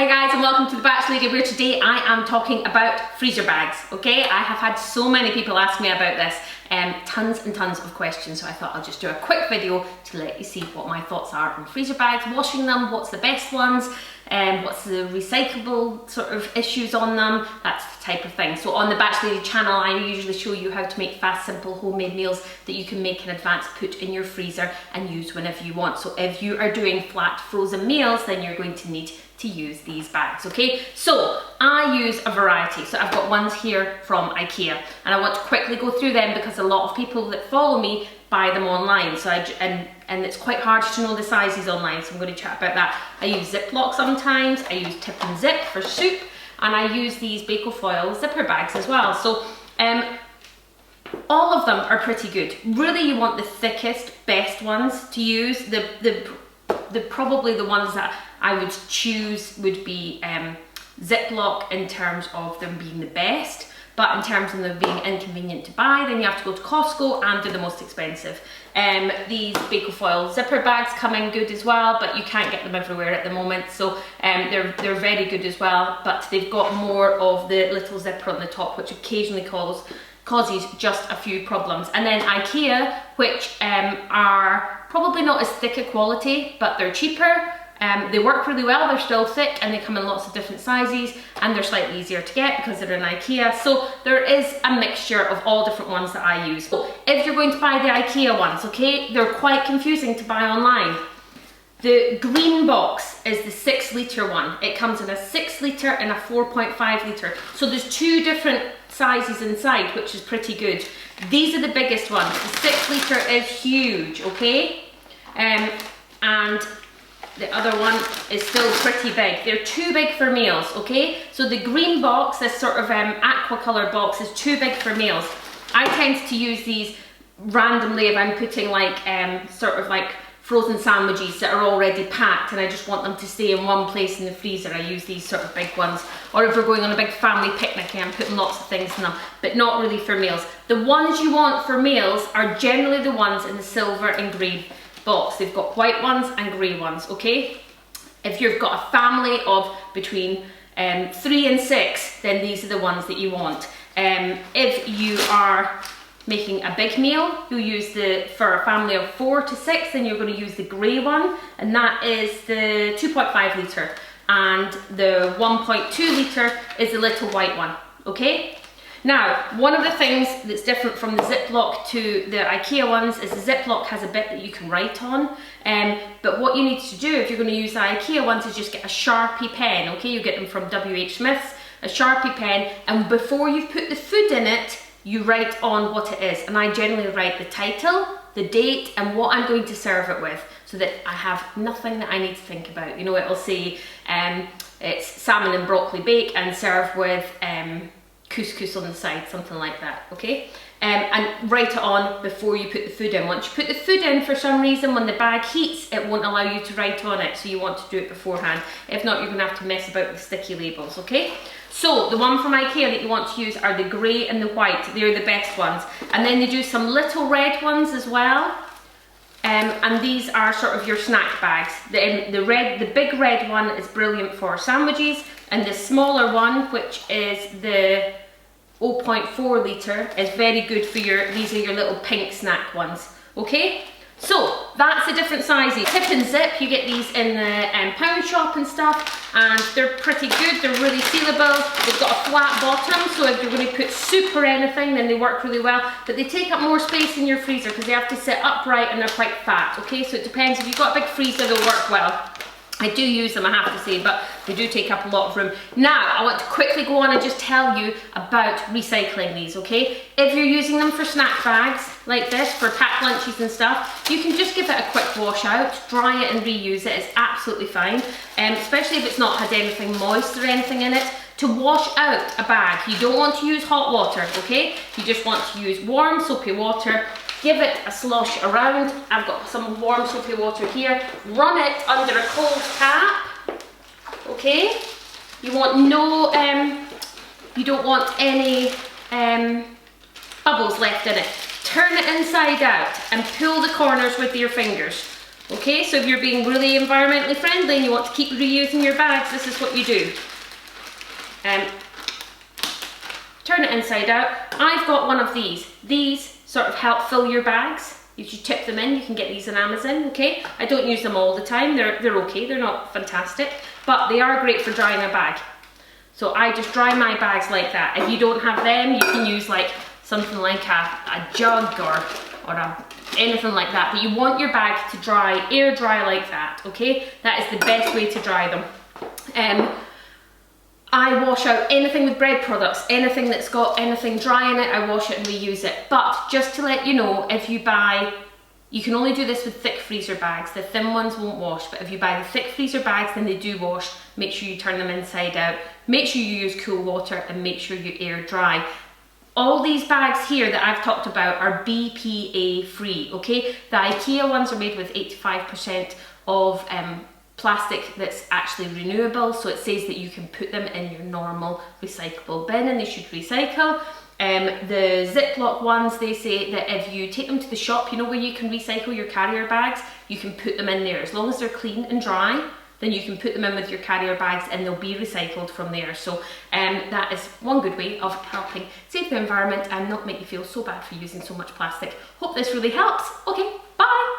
Hi guys and welcome to the Batch Lady, where today I am talking about freezer bags, okay? I have had so many people ask me about this, tons and tons of questions, so I thought I'll just do a quick video to let you see what my thoughts are on freezer bags, washing them, what's the best ones, what's the recyclable sort of issues on them, that's the type of thing. So on the Batch Lady channel, I usually show you how to make fast, simple, homemade meals that you can make in advance, put in your freezer and use whenever you want. So if you are doing flat frozen meals, then you're going to need to use these bags, okay? So I use a variety. So I've got ones here from Ikea, and I want to quickly go through them because a lot of people that follow me buy them online. So and it's quite hard to know the sizes online, so I'm going to chat about that. I use Ziploc sometimes, I use Tip and Zip for soup, and I use these Bako Foil zipper bags as well. So all of them are pretty good. Really, you want the thickest, best ones to use. Probably the ones that I would choose would be Ziploc in terms of them being the best, but in terms of them being inconvenient to buy, then you have to go to Costco and they're the most expensive. These Bako Foil zipper bags come in good as well, but you can't get them everywhere at the moment, so they're very good as well, but they've got more of the little zipper on the top, which occasionally causes just a few problems. And then Ikea, which are probably not as thick a quality, but they're cheaper. They work really well, they're still thick, and they come in lots of different sizes, and they're slightly easier to get because they're in Ikea. So there is a mixture of all different ones that I use. So if you're going to buy the Ikea ones, okay, they're quite confusing to buy online. The green box is the 6 litre one. It comes in a 6 litre and a 4.5 litre. So there's two different sizes inside, which is pretty good. These are the biggest ones. The 6 litre is huge, okay? And the other one is still pretty big. They're too big for meals, okay? So the green box, this sort of aqua colour box, is too big for meals. I tend to use these randomly if I'm putting like sort of like frozen sandwiches that are already packed and I just want them to stay in one place in the freezer. I use these sort of big ones. Or if we're going on a big family picnic and I'm putting lots of things in them, but not really for meals. The ones you want for meals are generally the ones in the silver and grey box. They've got white ones and grey ones, okay? If you've got a family of between 3 and 6, then these are the ones that you want. If you are making a big meal, you'll use for a family of 4 to 6, then you're going to use the grey one, and that is the 2.5 litre, and the 1.2 litre is the little white one, okay? Now, one of the things that's different from the Ziploc to the Ikea ones is the Ziploc has a bit that you can write on, but what you need to do if you're going to use the Ikea ones is just get a Sharpie pen, okay? You get them from WH Smith's, a Sharpie pen, and before you put the food in it, you write on what it is. And I generally write the title, the date, and what I'm going to serve it with, so that I have nothing that I need to think about. You know, it'll say it's salmon and broccoli bake and serve with couscous on the side, something like that, okay? And write it on before you put the food in. Once you put the food in, for some reason, when the bag heats, it won't allow you to write on it, so you want to do it beforehand. If not, you're gonna have to mess about with sticky labels, okay? So the one from Ikea that you want to use are the grey and the white. They're the best ones. And then they do some little red ones as well. And these are sort of your snack bags. The big red one is brilliant for sandwiches, and the smaller one, which is the 0.4 litre, is very good for these are your little pink snack ones, okay? So that's the different sizes. Tip and Zip, you get these in the pound shop and stuff, and they're pretty good. They're really sealable. They've got a flat bottom, so if you're going to put soup or anything, then they work really well. But they take up more space in your freezer because they have to sit upright and they're quite fat, okay? So it depends. If you've got a big freezer, they'll work well. I do use them, I have to say, but they do take up a lot of room. Now, I want to quickly go on and just tell you about recycling these, okay? If you're using them for snack bags, like this, for packed lunches and stuff, you can just give it a quick wash out, dry it and reuse it. It's absolutely fine, especially if it's not had anything moist or anything in it. To wash out a bag, you don't want to use hot water, okay? You just want to use warm, soapy water. Give it a slosh around. I've got some warm soapy water here. Run it under a cold tap, okay? You want no, you don't want any bubbles left in it. Turn it inside out and pull the corners with your fingers, Okay, so if you're being really environmentally friendly and you want to keep reusing your bags, this is what you do. Turn it inside out. I've got one of these. These sort of help fill your bags. If you tip them in, you can get these on Amazon, okay? I don't use them all the time. They're okay, they're not fantastic, but they are great for drying a bag. So I just dry my bags like that. If you don't have them, you can use like something like a jug or anything like that. But you want your bag to dry, air dry like that, okay? That is the best way to dry them. I wash out anything with bread products, anything that's got anything dry in it, I wash it and reuse it. But just to let you know, if you buy, you can only do this with thick freezer bags. The thin ones won't wash, but if you buy the thick freezer bags, then they do wash. Make sure you turn them inside out. Make sure you use cool water and make sure you air dry. All these bags here that I've talked about are BPA free, okay? The Ikea ones are made with 85% of plastic that's actually renewable, so it says that you can put them in your normal recyclable bin and they should recycle. The Ziploc ones, they say that if you take them to the shop, you know where you can recycle your carrier bags, you can put them in there. As long as they're clean and dry, then you can put them in with your carrier bags and they'll be recycled from there. So that is one good way of helping save the environment and not make you feel so bad for using so much plastic. Hope this really helps. Okay, bye!